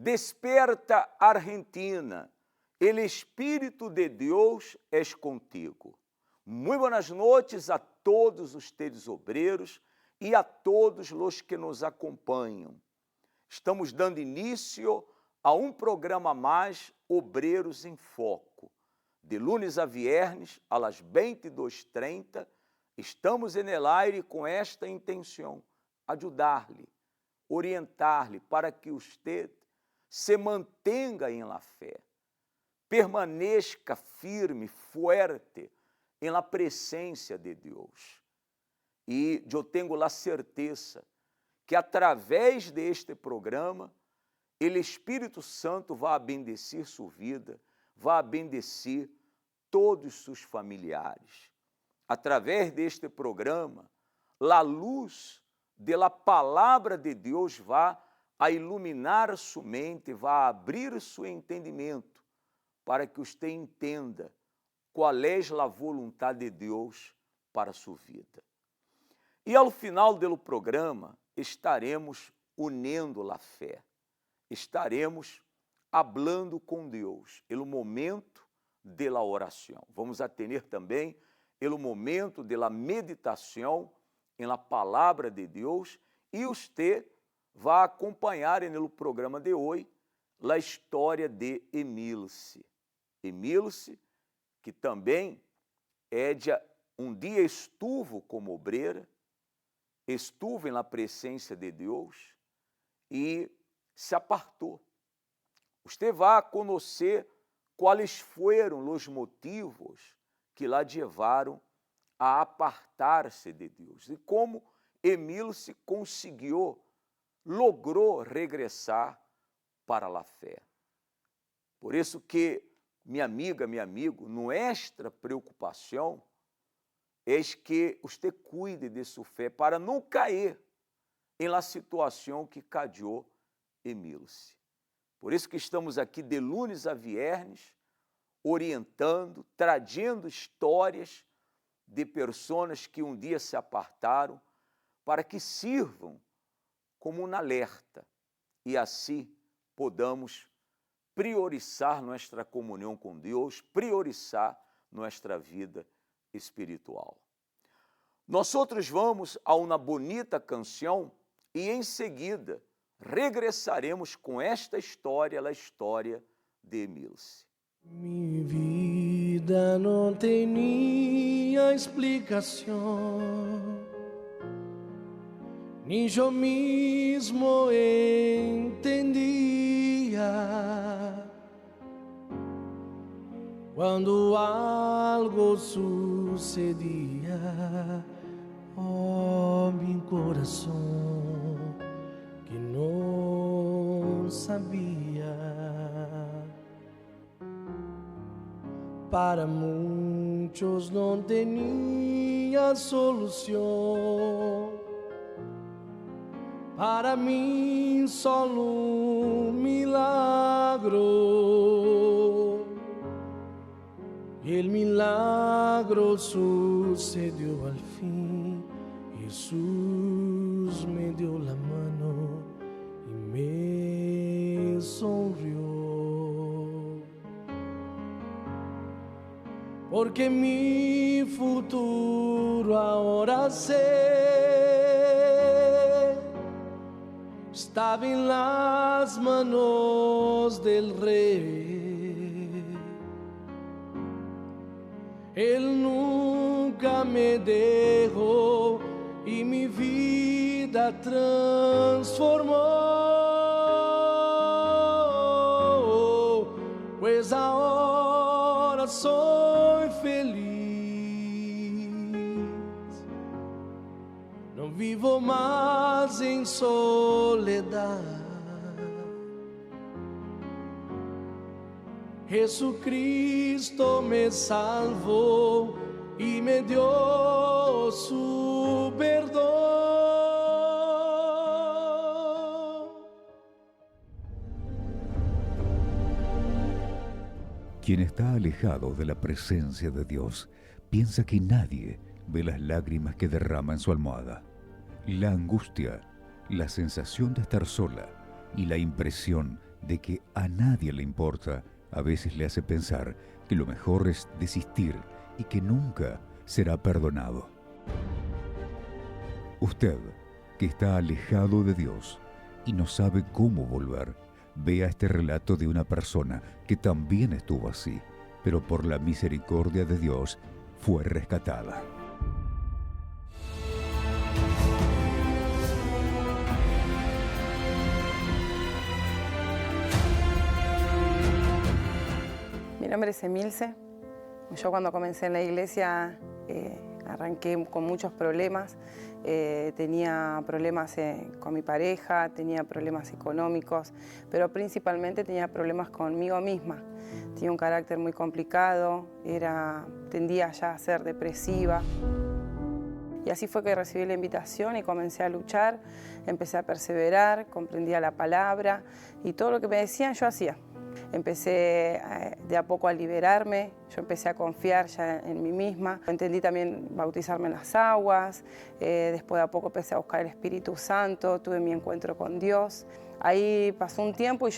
Desperta, Argentina, el Espírito de Deus es contigo. Muito boas noites a todos os teus obreiros e a todos os que nos acompanham. Estamos dando início a um programa mais, Obreiros em Foco. De lunes a viernes, às 22h30, estamos en el aire com esta intenção, ajudar-lhe, orientar-lhe para que usted se mantenga em la fé, permaneça firme, fuerte em la presença de Deus. E eu tenho a certeza que através deste programa, o Espírito Santo vai bendecir sua vida, vai bendecir todos seus familiares. Através deste programa, a luz da palavra de Deus vai a iluminar sua mente, vai abrir seu entendimento, para que você entenda qual é a vontade de Deus para sua vida. E ao final do programa, estaremos unindo a fé, estaremos hablando com Deus, no momento da oração. Vamos a ter também no momento da meditação em la palavra de Deus, e você vai acompanhar no programa de hoje a história de Emilce. Emilce, que também um dia estuvo como obreira, estuvo em la presença de Deus e se apartou. Você vai conhecer quais foram os motivos que la levaram a apartar-se de Deus e como Emilce logrou regressar para a fé. Por isso que, minha amiga, meu amigo, nossa preocupação é que você cuide de sua fé para não cair em la situação que caiu Emilce. Por isso que estamos aqui de lunes a viernes, orientando, trazendo histórias de pessoas que um dia se apartaram, para que sirvam como um alerta e assim podamos priorizar nossa comunhão com Deus, priorizar nossa vida espiritual. Nós outros vamos a uma bonita canção e em seguida regressaremos com esta história, a história de Emilce. Mi vida não tinha explicação, nem eu mesmo entendia. Quando algo sucedia, oh, meu coração que não sabia. Para muitos não tinha solução. Para mim só um milagro. El milagro sucedió al fin. Jesús me dio la mano y me sonrió. Porque mi futuro ahora sé, estaba en las manos del Rey. Él nunca me dejó y mi vida transformó, pues ahora soy feliz. No vivo más en soledad. Jesucristo me salvó y me dio su perdón. Quien está alejado de la presencia de Dios piensa que nadie ve las lágrimas que derrama en su almohada. La angustia, la sensación de estar sola y la impresión de que a nadie le importa, a veces le hace pensar que lo mejor es desistir y que nunca será perdonado. Usted, que está alejado de Dios y no sabe cómo volver, vea este relato de una persona que también estuvo así, pero por la misericordia de Dios fue rescatada. Mi nombre es Emilce. Yo cuando comencé en la iglesia arranqué con muchos problemas. Tenía problemas con mi pareja, tenía problemas económicos, pero principalmente tenía problemas conmigo misma. Tenía un carácter muy complicado, tendía ya a ser depresiva. Y así fue que recibí la invitación y comencé a luchar, empecé a perseverar, comprendía la palabra y todo lo que me decían yo hacía. Empecé de a poco a liberarme, yo empecé a confiar ya en mí misma. Entendí también bautizarme en las aguas, después de a poco empecé a buscar el Espíritu Santo, tuve mi encuentro con Dios. Ahí pasó un tiempo y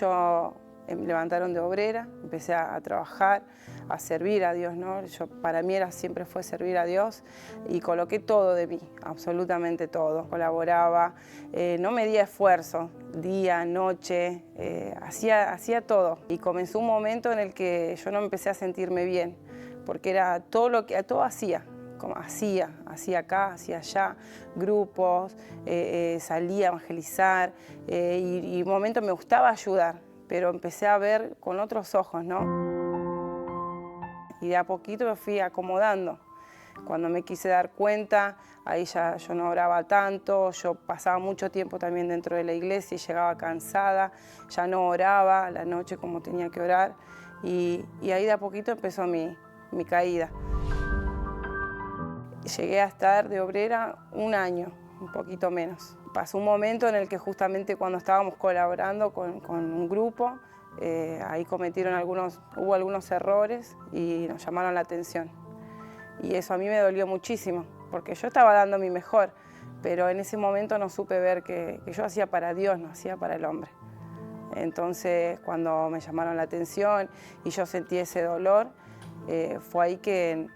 me levantaron de obrera, empecé a trabajar, a servir a Dios, ¿no? Para mí siempre fue servir a Dios y coloqué todo de mí, absolutamente todo. Colaboraba, no medía esfuerzo, día, noche, hacía todo. Y comenzó un momento en el que yo no empecé a sentirme bien, porque era todo hacía. Como hacía acá, hacía allá, grupos, salía a evangelizar y un momento me gustaba ayudar, pero empecé a ver con otros ojos, ¿no? Y de a poquito me fui acomodando. Cuando me quise dar cuenta, ahí ya yo no oraba tanto, yo pasaba mucho tiempo también dentro de la iglesia y llegaba cansada, ya no oraba a la noche como tenía que orar y ahí de a poquito empezó mi caída. Llegué a estar de obrera un año, un poquito menos. Pasó un momento en el que justamente cuando estábamos colaborando con un grupo, ahí hubo algunos errores y nos llamaron la atención. Y eso a mí me dolió muchísimo, porque yo estaba dando mi mejor, pero en ese momento no supe ver que yo hacía para Dios, no hacía para el hombre. Entonces, cuando me llamaron la atención y yo sentí ese dolor, fue ahí que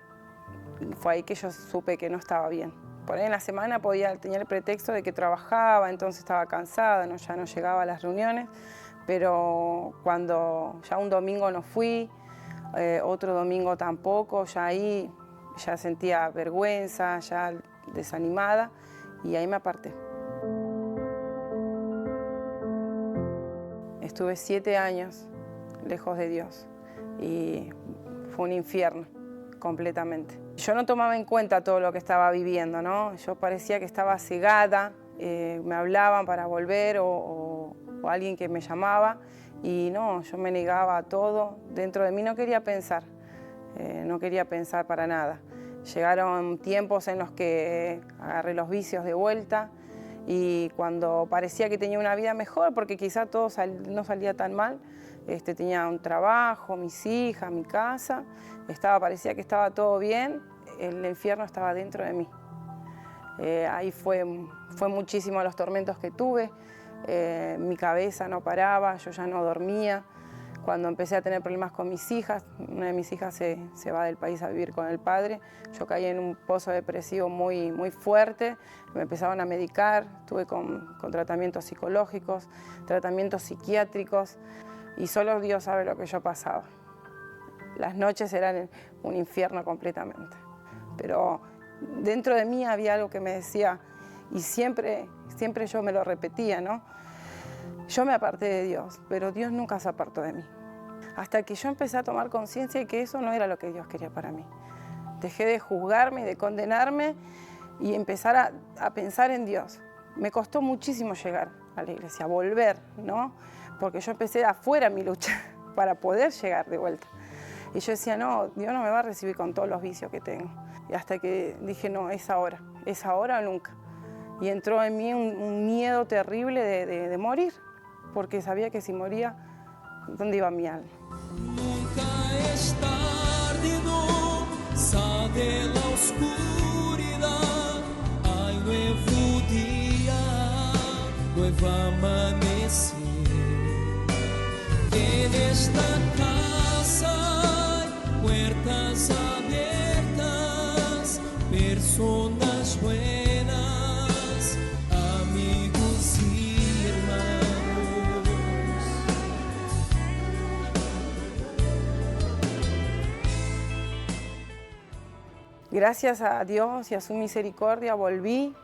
yo supe que no estaba bien. Por ahí en la semana tenía el pretexto de que trabajaba, entonces estaba cansada, ya no llegaba a las reuniones, pero cuando ya un domingo no fui, otro domingo tampoco, ya ahí ya sentía vergüenza, ya desanimada, y ahí me aparté. Estuve 7 años lejos de Dios y fue un infierno completamente. Yo no tomaba en cuenta todo lo que estaba viviendo, ¿no? Yo parecía que estaba cegada, me hablaban para volver o alguien que me llamaba y no, yo me negaba a todo. Dentro de mí no quería pensar para nada. Llegaron tiempos en los que agarré los vicios de vuelta y cuando parecía que tenía una vida mejor, porque quizá todo no salía tan mal, tenía un trabajo, mis hijas, mi casa, parecía que estaba todo bien, el infierno estaba dentro de mí. Ahí fue muchísimo los tormentos que tuve, mi cabeza no paraba, yo ya no dormía. Cuando empecé a tener problemas con mis hijas, una de mis hijas se va del país a vivir con el padre, yo caí en un pozo depresivo muy, muy fuerte, me empezaron a medicar, estuve con tratamientos psicológicos, tratamientos psiquiátricos, y solo Dios sabe lo que yo pasaba. Las noches eran un infierno completamente. Pero dentro de mí había algo que me decía, y siempre yo me lo repetía, ¿no? Yo me aparté de Dios, pero Dios nunca se apartó de mí. Hasta que yo empecé a tomar conciencia de que eso no era lo que Dios quería para mí. Dejé de juzgarme y de condenarme y empezar a pensar en Dios. Me costó muchísimo llegar a la iglesia, volver, ¿no? Porque yo empecé afuera mi lucha para poder llegar de vuelta. Y yo decía, no, Dios no me va a recibir con todos los vicios que tengo. Y hasta que dije, no, es ahora o nunca. Y entró en mí un miedo terrible de morir, porque sabía que si moría, ¿dónde iba mi alma? Nunca es tarde, no sale la oscuridad. Hay nuevo día, nuevo amanecer. esta casa hay puertas abiertas, personas buenas, amigos y hermanos. Gracias a Dios y a su misericordia volví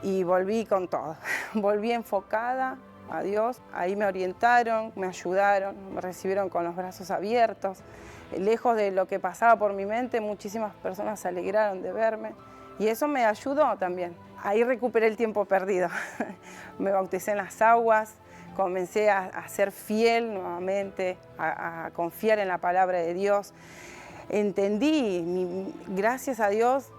y volví con todo. Volví enfocada a Dios. Ahí me orientaron, me ayudaron, me recibieron con los brazos abiertos. Lejos de lo que pasaba por mi mente, muchísimas personas se alegraron de verme y eso me ayudó también. Ahí recuperé el tiempo perdido. Me bauticé en las aguas, comencé a ser fiel nuevamente, a confiar en la palabra de Dios. Entendí, gracias a Dios,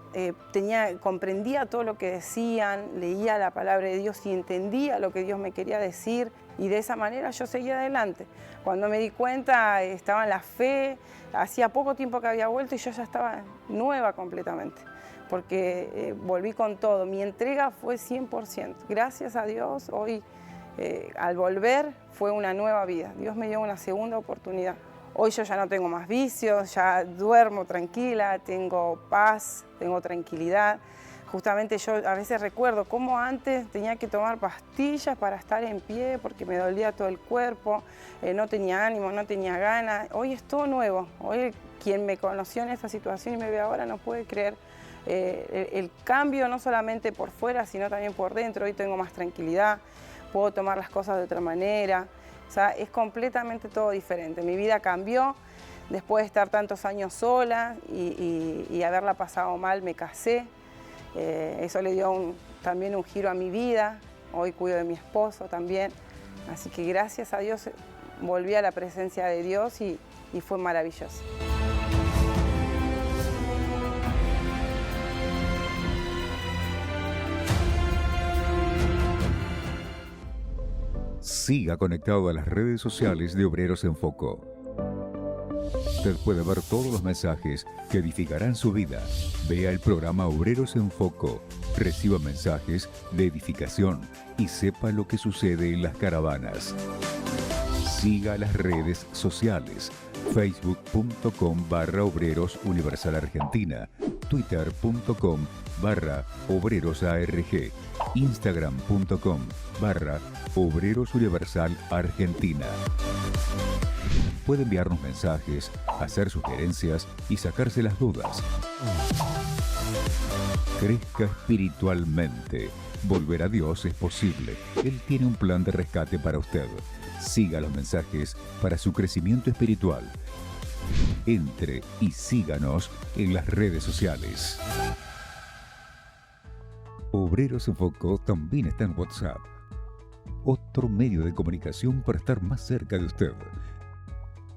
comprendía todo lo que decían, leía la palabra de Dios y entendía lo que Dios me quería decir y de esa manera yo seguía adelante. Cuando me di cuenta estaba en la fe, hacía poco tiempo que había vuelto y yo ya estaba nueva completamente, porque volví con todo, mi entrega fue 100%. Gracias a Dios, hoy al volver fue una nueva vida, Dios me dio una segunda oportunidad. Hoy yo ya no tengo más vicios, ya duermo tranquila, tengo paz, tengo tranquilidad. Justamente yo a veces recuerdo cómo antes tenía que tomar pastillas para estar en pie porque me dolía todo el cuerpo, no tenía ánimo, no tenía ganas. Hoy es todo nuevo. Hoy quien me conoció en esta situación y me ve ahora no puede creer el cambio, no solamente por fuera, sino también por dentro. Hoy tengo más tranquilidad, puedo tomar las cosas de otra manera. O sea, es completamente todo diferente. Mi vida cambió. Después de estar tantos años sola y haberla pasado mal, me casé. Eso le dio también un giro a mi vida. Hoy cuido de mi esposo también. Así que gracias a Dios volví a la presencia de Dios y fue maravilloso. Siga conectado a las redes sociales de Obreros en Foco. Usted puede ver todos los mensajes que edificarán su vida. Vea el programa Obreros en Foco, reciba mensajes de edificación y sepa lo que sucede en las caravanas. Siga las redes sociales, facebook.com/Obreros Universal Argentina, twitter.com/Obreros ARG, instagram.com/Obreros Universal Argentina. Puede enviarnos mensajes, hacer sugerencias y sacarse las dudas. Crezca espiritualmente. Volver a Dios es posible. Él tiene un plan de rescate para usted. Siga los mensajes para su crecimiento espiritual. Entre y síganos en las redes sociales. Obreros en Foco también está en WhatsApp. Otro medio de comunicación para estar más cerca de usted.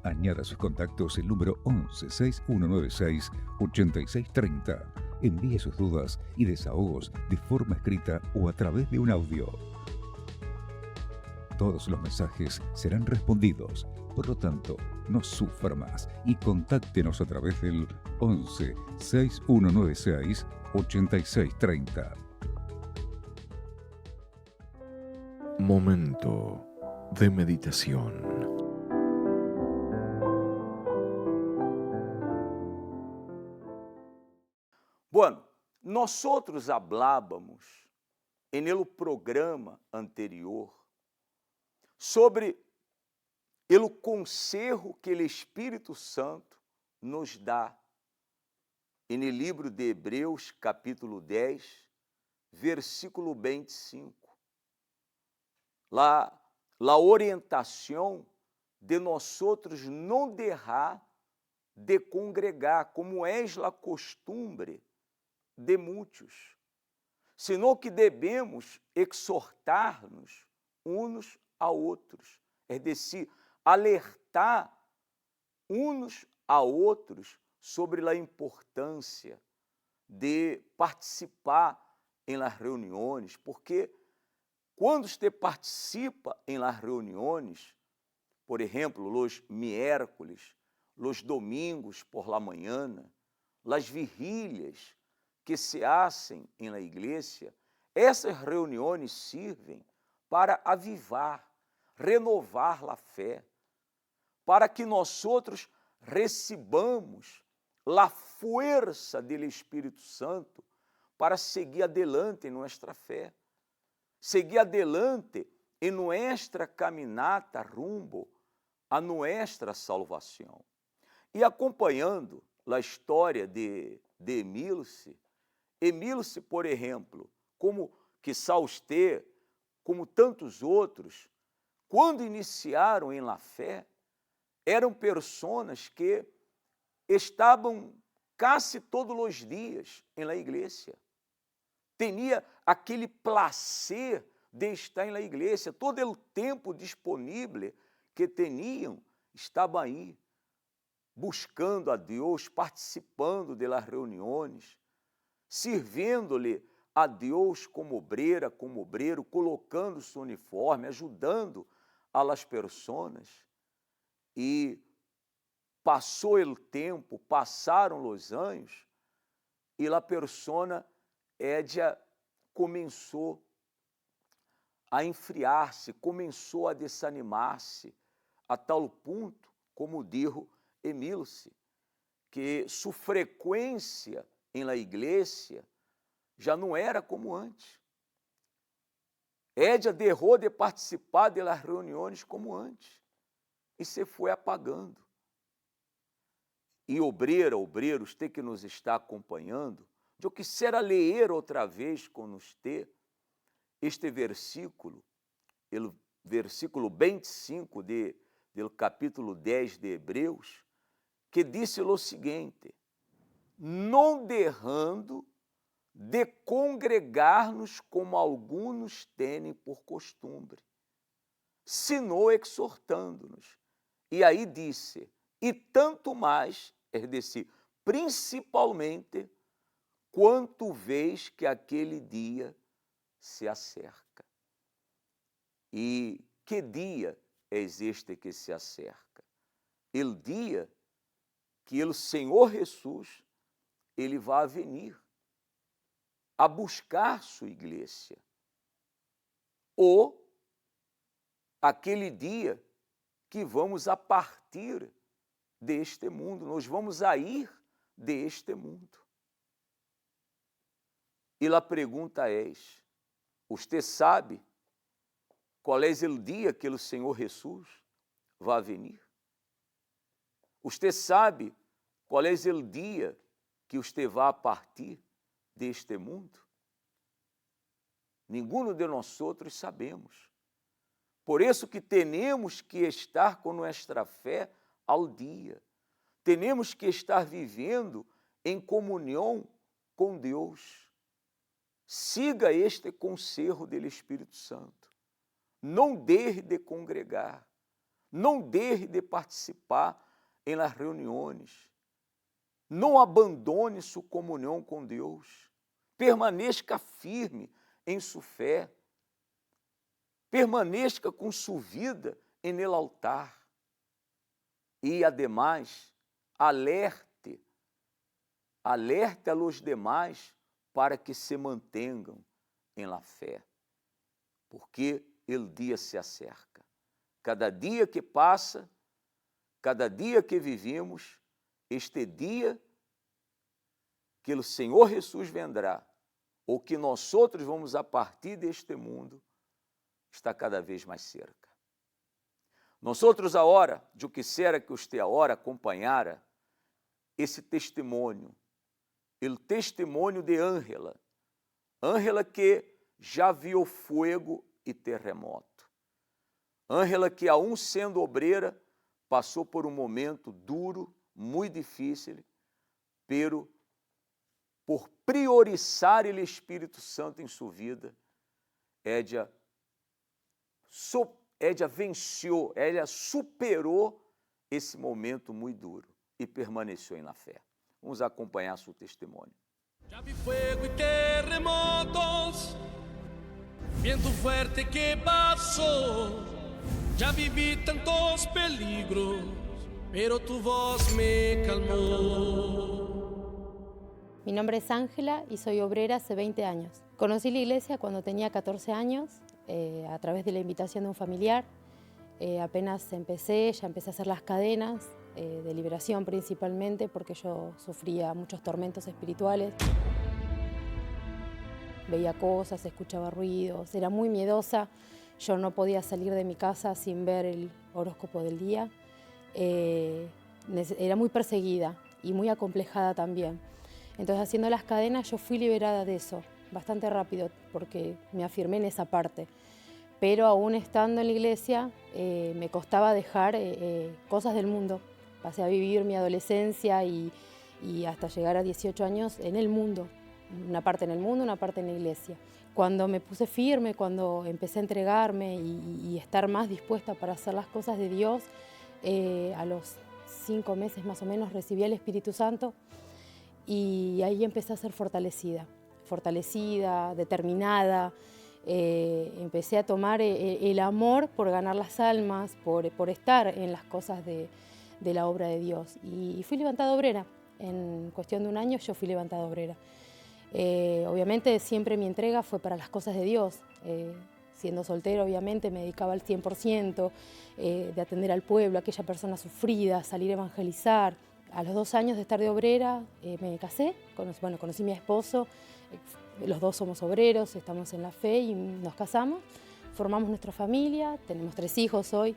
Añada a sus contactos el número 11 6196 8630. Envíe sus dudas y desahogos de forma escrita o a través de un audio. Todos los mensajes serán respondidos. Por lo tanto, no sufra más y contáctenos a través del 11 6196 8630. Momento de meditación. Bueno, nosotros hablávamos en el programa anterior sobre o conselho que o Espírito Santo nos dá no livro de Hebreus, capítulo 10, versículo 25. La orientação de nosotros não deixar de congregar, como es la costumbre de muitos, senão que devemos exortar-nos uns a outros, é decir, alertar uns a outros sobre a importância de participar em las reuniões, porque quando você participa em las reuniões, por exemplo, los miércoles, los domingos por la mañana, las vigílias que se hacen en la iglesia, essas reuniões sirvem para avivar, renovar la fé, para que nós outros recebamos a força do Espírito Santo para seguir adelante em nossa fé, seguir adelante em nossa caminata rumbo a nossa salvação. E acompanhando a história de Emílce, por exemplo, como quizá usted, como tantos outros, quando iniciaram em la fé, eram pessoas que estavam quase todos os dias em la igreja. Tinha aquele prazer de estar em la igreja, todo o tempo disponível que tinham, estavam aí, buscando a Deus, participando das reuniões, servindo-lhe a Deus como obreira, como obreiro, colocando seu uniforme, ajudando a las pessoas. E passou o tempo, passaram os anos, e a persona Édia começou a enfriar-se, começou a desanimar-se, a tal ponto, como dijo Emílce, que sua frequência em la igreja já não era como antes. Édia deixou de participar das reuniões como antes e se foi apagando. E obreiros, tem que nos estar acompanhando, eu quisiera ler outra vez com você este versículo, o versículo 25 do capítulo 10 de Hebreus, que disse o seguinte: não deixando de congregar-nos como alguns têm por costume, senão exortando-nos. E aí disse, e tanto mais, é decir, principalmente, quanto vês que aquele dia se acerca. E que dia é este que se acerca? O dia que o Senhor Jesus, ele vai venir a buscar sua igreja. Ou aquele dia que vamos a partir deste mundo, nós vamos a ir deste mundo. E a pergunta é, você sabe qual é o dia que o Senhor Jesus vai venir? Você sabe qual é o dia que você vai a partir deste mundo? Nenhum de nós outros sabemos. Por isso que temos que estar com nossa fé ao dia. Temos que estar vivendo em comunhão com Deus. Siga este conselho do Espírito Santo. Não deixe de congregar. Não deixe de participar em las reuniões. Não abandone sua comunhão com Deus. Permaneça firme em sua fé. Permaneça com sua vida em el altar. E, ademais, alerte a los demais para que se mantenham em la fé. Porque o dia se acerca. Cada dia que passa, cada dia que vivimos, este dia que o Senhor Jesus vendrá, ou que nós outros vamos a partir deste mundo, está cada vez mais cerca. Nós outros agora, eu quisiera que você agora acompanhara esse testemunho, o testemunho de Ângela. Ângela que já viu fogo e terremoto. Ângela que, aún sendo obreira, passou por um momento duro, muito difícil, pero por priorizar o Espírito Santo em sua vida, Édia venceu, ela superou esse momento muito duro e permaneceu na fé. Vamos acompanhar seu testemunho. Ya vi fuego y terremotos, viento fuerte que pasó. Ya viví tantos peligros, pero tu voz me calmó. Mi nombre es Ángela y soy obrera hace 20 años. Conocí la iglesia cuando tenía 14 años, a través de la invitación de un familiar. Apenas ya empecé a hacer las cadenas de liberación principalmente, porque yo sufría muchos tormentos espirituales. Veía cosas, escuchaba ruidos, era muy miedosa. Yo no podía salir de mi casa sin ver el horóscopo del día. Era muy perseguida y muy acomplejada también. Entonces, haciendo las cadenas, yo fui liberada de eso bastante rápido, porque me afirmé en esa parte. Pero aún estando en la iglesia, me costaba dejar cosas del mundo. Pasé a vivir mi adolescencia y hasta llegar a 18 años en el mundo. Una parte en el mundo, una parte en la iglesia. Cuando me puse firme, cuando empecé a entregarme y estar más dispuesta para hacer las cosas de Dios, a los 5 meses más o menos recibí el Espíritu Santo y ahí empecé a ser fortalecida, determinada. Empecé a tomar el amor por ganar las almas, por estar en las cosas de la obra de Dios. Y fui levantada obrera. En cuestión de un año yo fui levantada obrera. Obviamente siempre mi entrega fue para las cosas de Dios. Siendo soltera, obviamente, me dedicaba al 100% de atender al pueblo, a aquella persona sufrida, salir a evangelizar. A los 2 años de estar de obrera me casé, conocí a mi esposo, los dos somos obreros, estamos en la fe y nos casamos, formamos nuestra familia, tenemos 3 hijos hoy.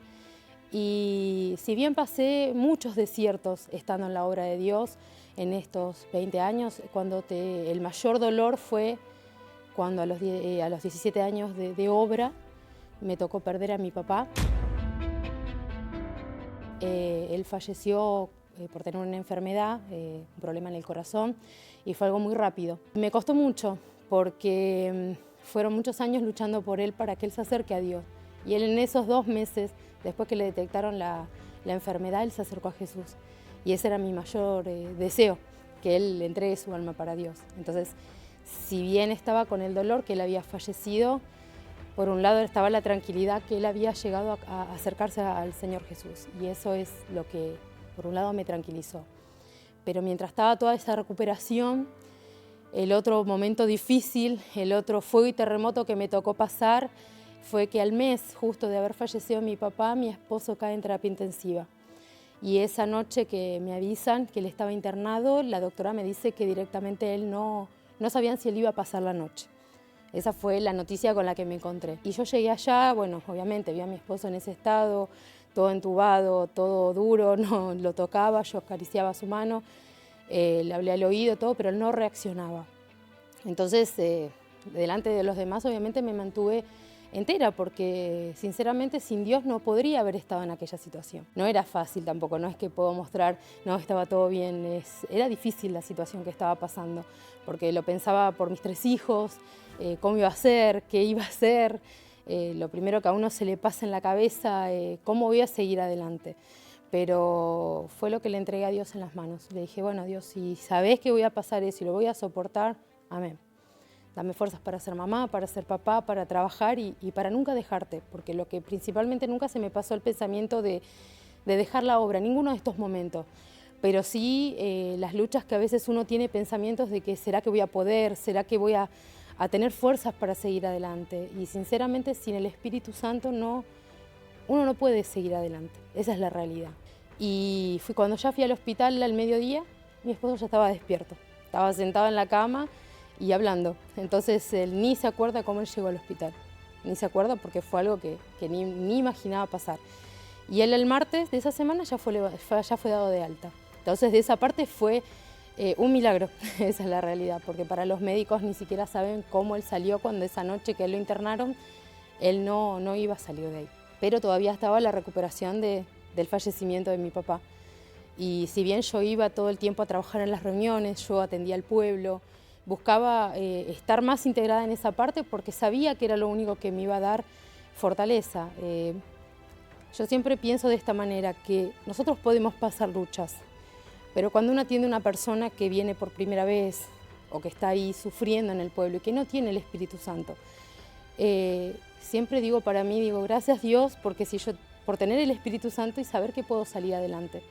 Y si bien pasé muchos desiertos estando en la obra de Dios en estos 20 años, el mayor dolor fue cuando a los 17 años de obra me tocó perder a mi papá. Él falleció por tener una enfermedad, un problema en el corazón, y fue algo muy rápido. Me costó mucho porque fueron muchos años luchando por él para que él se acerque a Dios. Y él en esos 2 meses, después que le detectaron la enfermedad, él se acercó a Jesús. Y ese era mi mayor deseo, que él le entregue su alma para Dios. Entonces, si bien estaba con el dolor que él había fallecido, por un lado estaba la tranquilidad que él había llegado a acercarse al Señor Jesús. Y eso es lo que, por un lado, me tranquilizó. Pero mientras estaba toda esa recuperación, el otro momento difícil, el otro fuego y terremoto que me tocó pasar, fue que al mes justo de haber fallecido mi papá, mi esposo cae en terapia intensiva. Y esa noche que me avisan que él estaba internado, la doctora me dice que directamente él no sabían si él iba a pasar la noche. Esa fue la noticia con la que me encontré. Y yo llegué allá, bueno, obviamente vi a mi esposo en ese estado, todo entubado, todo duro, no lo tocaba, yo acariciaba su mano, le hablé al oído, todo, pero él no reaccionaba. Entonces, delante de los demás, obviamente me mantuve entera, porque sinceramente sin Dios no podría haber estado en aquella situación. No era fácil tampoco, no es que puedo mostrar, no, estaba todo bien, era difícil la situación que estaba pasando, porque lo pensaba por mis 3 hijos, cómo iba a ser, qué iba a hacer, lo primero que a uno se le pasa en la cabeza, cómo voy a seguir adelante. Pero fue lo que le entregué a Dios en las manos. Le dije, bueno, Dios, si sabés que voy a pasar eso y lo voy a soportar, amén. Dame fuerzas para ser mamá, para ser papá, para trabajar y para nunca dejarte, porque lo que principalmente nunca se me pasó el pensamiento de dejar la obra, ninguno de estos momentos. Pero sí las luchas que a veces uno tiene pensamientos de que será que voy a poder, será que voy a tener fuerzas para seguir adelante. Y sinceramente sin el Espíritu Santo uno no puede seguir adelante, esa es la realidad. Y cuando ya fui al hospital al mediodía, mi esposo ya estaba despierto, estaba sentado en la cama y hablando. Entonces él ni se acuerda cómo él llegó al hospital, ni se acuerda porque fue algo que ni imaginaba pasar. Y él el martes de esa semana ya fue dado de alta. Entonces de esa parte fue un milagro, esa es la realidad, porque para los médicos ni siquiera saben cómo él salió cuando esa noche que lo internaron, él no iba a salir de ahí. Pero todavía estaba la recuperación del fallecimiento de mi papá. Y si bien yo iba todo el tiempo a trabajar en las reuniones, yo atendía al pueblo, buscaba estar más integrada en esa parte porque sabía que era lo único que me iba a dar fortaleza. Yo siempre pienso de esta manera, que nosotros podemos pasar luchas, pero cuando uno atiende a una persona que viene por primera vez o que está ahí sufriendo en el pueblo y que no tiene el Espíritu Santo, siempre digo para mí, gracias Dios, porque por tener el Espíritu Santo y saber que puedo salir adelante.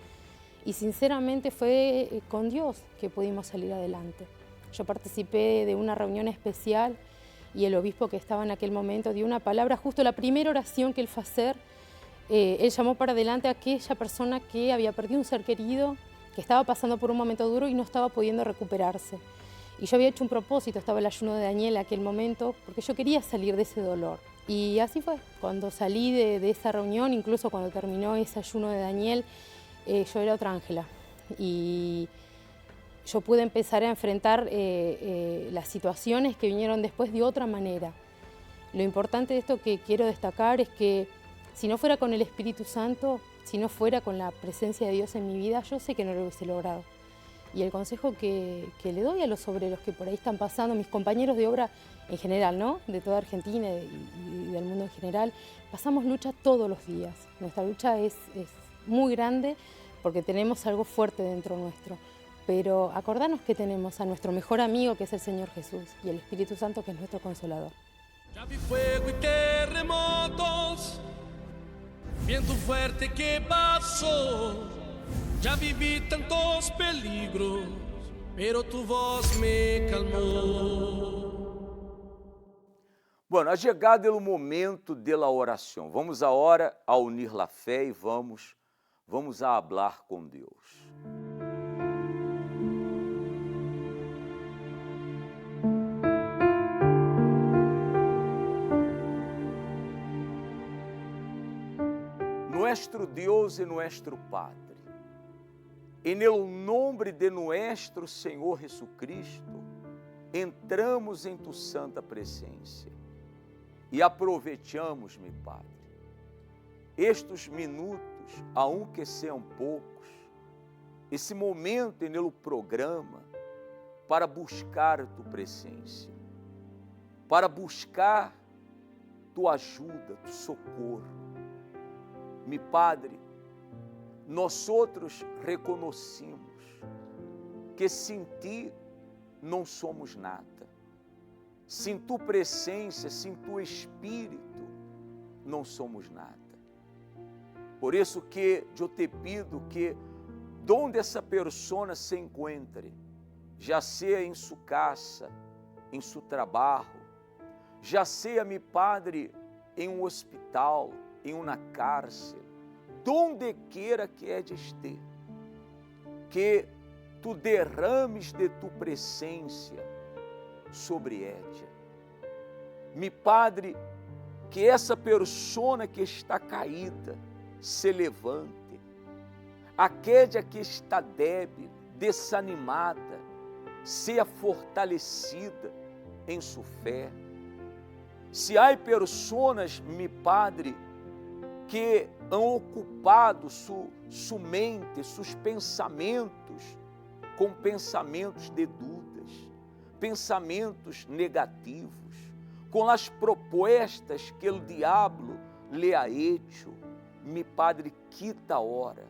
Y sinceramente fue con Dios que pudimos salir adelante. Yo participé de una reunión especial y el obispo que estaba en aquel momento dio una palabra, justo la primera oración que él fue a hacer, Él llamó para adelante a aquella persona que había perdido un ser querido, que estaba pasando por un momento duro y no estaba pudiendo recuperarse. Y yo había hecho un propósito, estaba el ayuno de Daniel en aquel momento, porque yo quería salir de ese dolor. Y así fue. Cuando salí de esa reunión, incluso cuando terminó ese ayuno de Daniel, yo era otra Ángela. Y yo pude empezar a enfrentar las situaciones que vinieron después de otra manera. Lo importante de esto que quiero destacar es que si no fuera con el Espíritu Santo, si no fuera con la presencia de Dios en mi vida, yo sé que no lo hubiese logrado. Y el consejo que le doy a los obreros que por ahí están pasando, mis compañeros de obra en general, ¿no?, de toda Argentina y del mundo en general, pasamos lucha todos los días. Nuestra lucha es muy grande porque tenemos algo fuerte dentro nuestro. Pero acordarnos que tenemos a nuestro mejor amigo, que es el Señor Jesús, y el Espíritu Santo, que es nuestro consolador. Ya vi fuego y terremotos, viento fuerte que pasó. Ya viví tantos peligros, pero tu voz me calmou. Bueno, ha chegado o momento de la oração. Vamos agora a unir la fé e vamos a hablar com Deus. Nuestro Deus e nuestro Padre, en el nombre de nuestro Senhor Jesucristo, entramos em tu santa presença e aproveitamos, meu Padre, estes minutos, aunque sejam poucos, esse momento no programa para buscar tu presença, para buscar tu ajuda, tu socorro. Meu Padre, nós outros reconhecemos que sem ti não somos nada. Sem tu presença, sem tu Espírito, não somos nada. Por isso que eu te pido que donde essa pessoa se encontre, já seja em sua casa, em seu trabalho, já seja, meu Padre, em um hospital, em uma cárcel, donde quiera que é de ester, que tu derrames de tu presença sobre Édia. Mi Padre, que essa persona que está caída se levante, aquela que está débil, desanimada, seja fortalecida em sua fé. Se há pessoas, mi Padre, que han ocupado sua mente, seus pensamentos com pensamentos de dúvidas, pensamentos negativos, com as propostas que o diabo lhe ha hecho, mi Padre, quita ahora,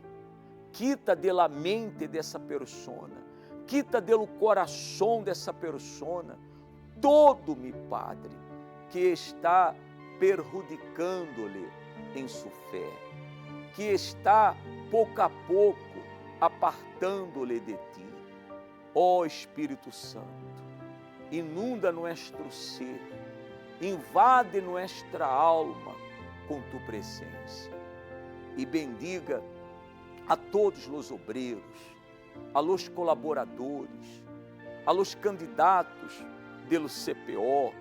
quita de la mente dessa persona, quita do coração dessa persona, todo, mi Padre, que está perjudicando-lhe em sua fé, que está pouco a pouco apartando-lhe de ti. Ó Espírito Santo, inunda nosso ser, invade nossa alma com tu presença e bendiga a todos os obreiros, a los colaboradores, a los candidatos do CPO,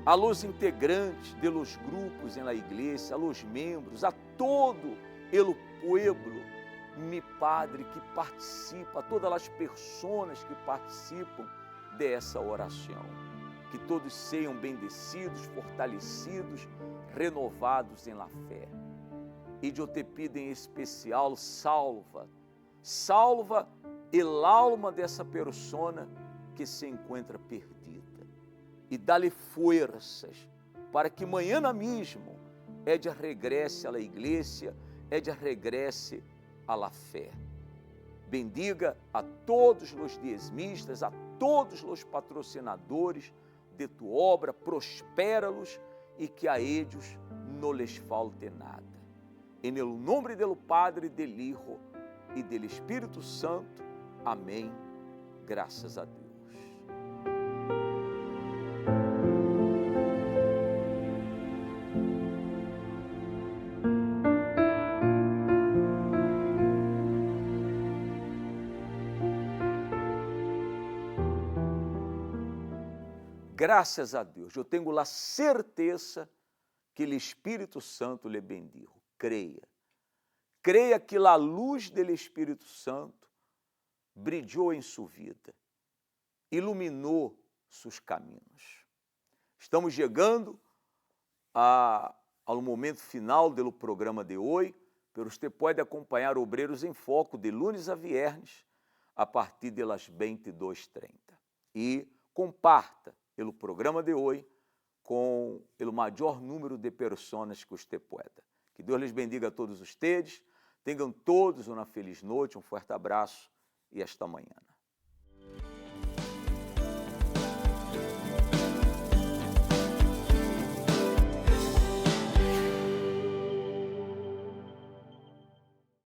a los integrantes de los grupos en la iglesia, a los membros, a todo el pueblo, mi Padre, que participa, a todas as pessoas que participam dessa oração. Que todos sejam bendecidos, fortalecidos, renovados em la fé. E eu te pido em especial, salva el alma dessa persona que se encontra perdida. E dá-lhe forças para que amanhã mesmo ella regresse à igreja, ella regresse à la fé. Bendiga a todos os diezmistas, a todos os patrocinadores de tu obra, prospera-los e que a ellos não lhes falte nada. Em el nome do Padre, do Hijo e do Espírito Santo. Amém. Graças a Deus. graças a Deus, eu tenho a certeza que o Espírito Santo lhe bendijo. Creia. Creia que a luz do Espírito Santo brilhou em sua vida, iluminou seus caminhos. Estamos chegando ao momento final do programa de hoje, pero você pode acompanhar Obreiros em Foco de lunes a viernes, a partir das 22h30. E comparta o programa de hoje com o maior número de pessoas que você pueda. Que Deus lhes bendiga a todos ustedes, tenham todos uma feliz noite, um forte abraço e hasta amanhã.